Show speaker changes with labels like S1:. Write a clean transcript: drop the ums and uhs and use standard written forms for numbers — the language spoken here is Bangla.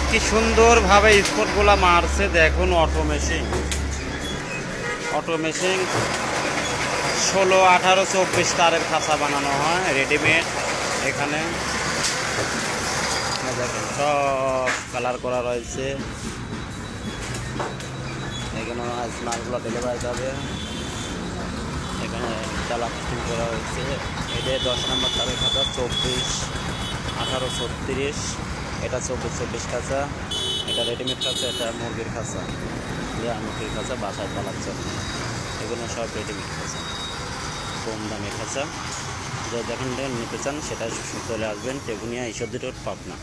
S1: কি সুন্দরভাবে স্পটগুলো মারছে দেখুন। অটো মেশিন 16, 18, 24 তারের খাঁচা বানানো হয় রেডিমেড। এখানে দেখেন সব কালার করা রয়েছে। এখানে আজ মালগুলো ডেলিভারি যাবে। এখানে চালা ফিটিং করা হয়েছে। এটা 10 নম্বর তারের খাঁচা, 24, 18, 36। এটা 24, 24 খাঁচা। এটা রেডিমেড খাঁচা, এটা মুরগির খাঁচা। মুরগির খাঁচা বাসায় চালাচ্ছে। এগুলো সব রেডিমেড খাঁচা, কম দামের খাঁচা। যা যেখান থেকে নিতে চান সেটা চলে আসবেন টেগুনিয়া ঈশ্বরদী রোড, পাবনা।